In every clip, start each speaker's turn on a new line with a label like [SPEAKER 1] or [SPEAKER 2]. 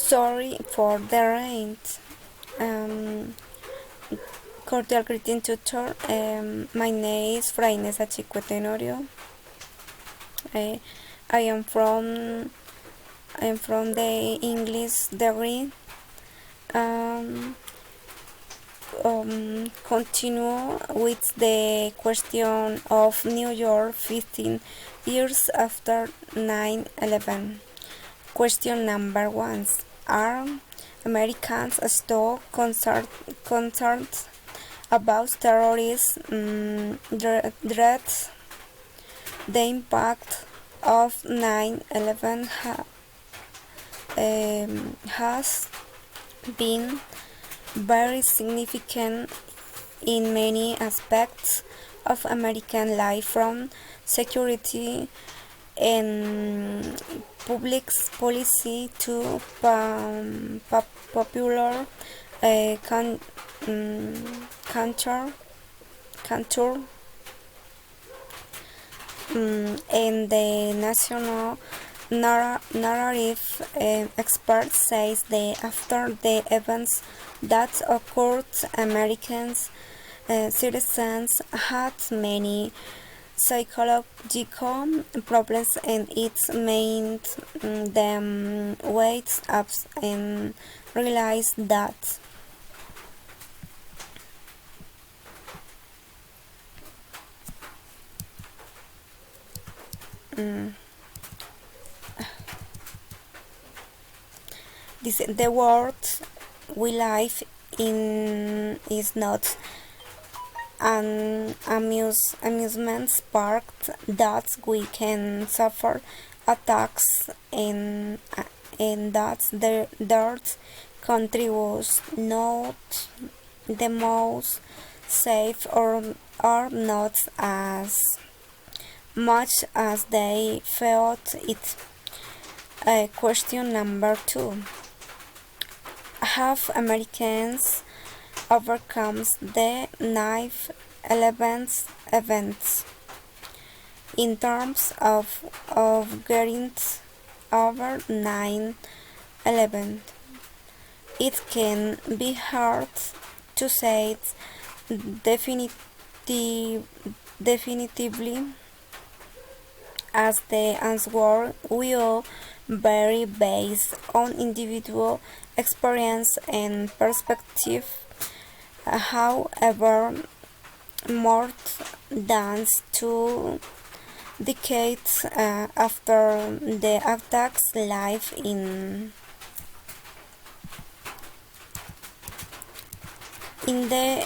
[SPEAKER 1] Sorry for the rain. Um, Cordial greeting, tutor. My name is Fray Inés Tenorio. I, I am from the English degree. Um, Continue with the question of New York 15 years after 9/11. Question number 1. Are Americans still concerned about terrorism threats? The impact of 9/11 has been very significant in many aspects of American life, from security and public policy to popular culture, and the national narrative. Experts say that after the events that occurred, Americans citizens had many psychological problems, and it made them wake up and realize that the world we live in is not an amusement park, that we can suffer attacks, and that the dirt country was not the most safe, or are not as much as they felt it. Question number 2. Have Americans overcome the 9/11 events in terms of getting over 9/11? It can be hard to say definitively, as the answer will vary based on individual experience and perspective. However, more than 2 decades after the attacks, life in the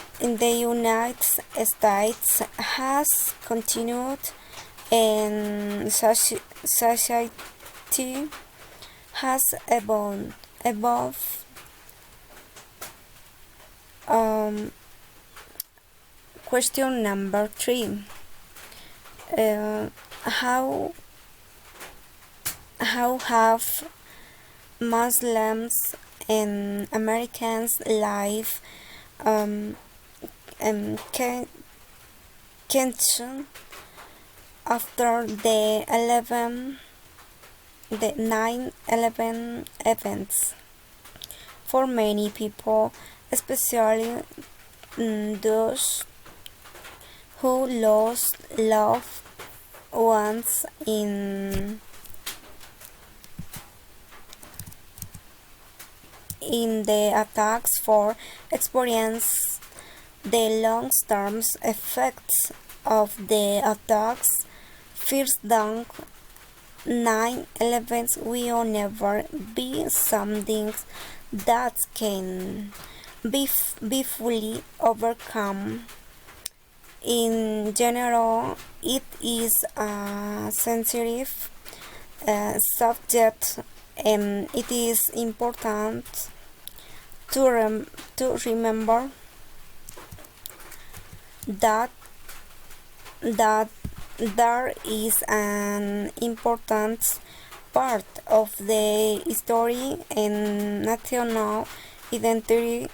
[SPEAKER 1] United States has continued, and society has evolved. Question number 3. How have Muslims and Americans live tension after the 9/11 events? For many people, especially those who lost loved ones in the attacks, for experience the long-term effects of the attacks. First down, 9/11 will never be something that can be fully overcome. In general, it is a sensitive subject, and it is important to remember that there is an important part of the history and national identity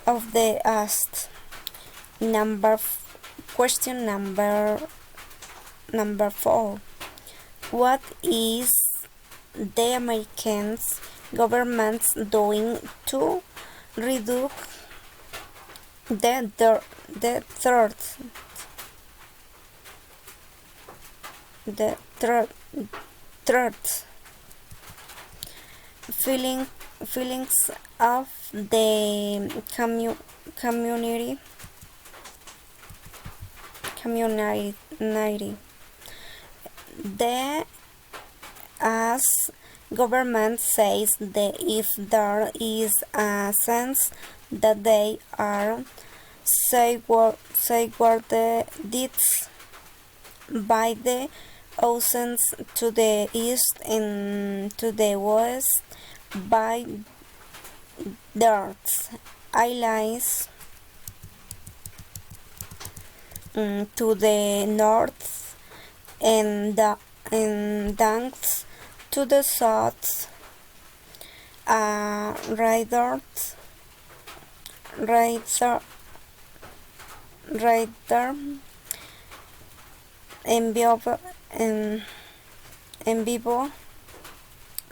[SPEAKER 1] of the past. Question number 4. What is the American government's doing to reduce the threat feelings of the community. The as government says that if there is a sense that they are safeguarded by the oceans to the east and to the west by darts islands to the north and thanks to the south radar en vivo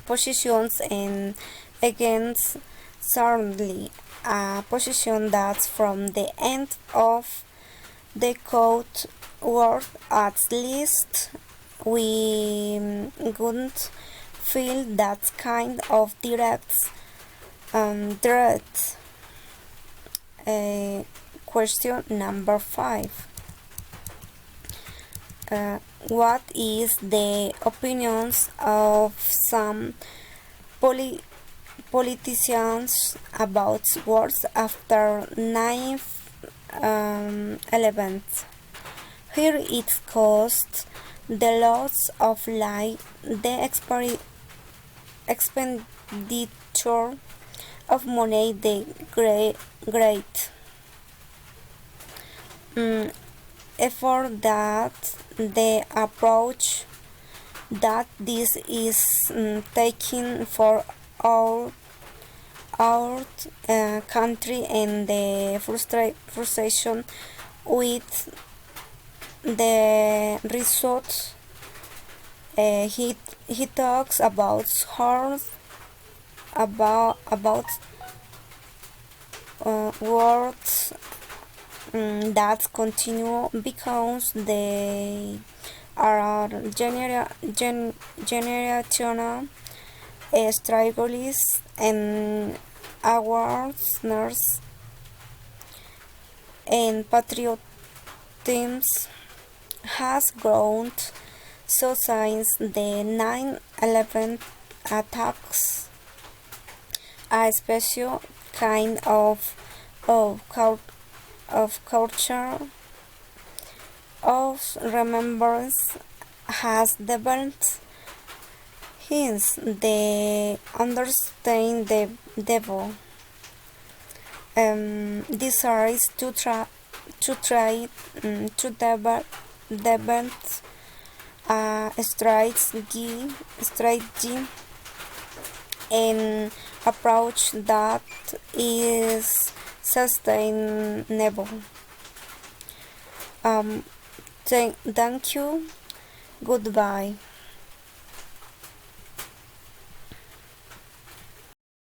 [SPEAKER 1] positions and against certainly a position that's from the end of the code word at least we wouldn't feel that kind of direct threat. Question number 5. What is the opinions of some politicians about wars after 9/11? Here it cost the loss of life, the expenditure of money, the great effort that the approach that this is taking for our country and the frustration with the result. He talks about horrors about words that continue because they are generational struggles and awareness and patriotism has grown so since the 9/11 attacks. A special kind of culture of remembrance has developed. Hence, they understand the devil desires to try to develop a strategy and approach that is sustainable. Thank you. Goodbye.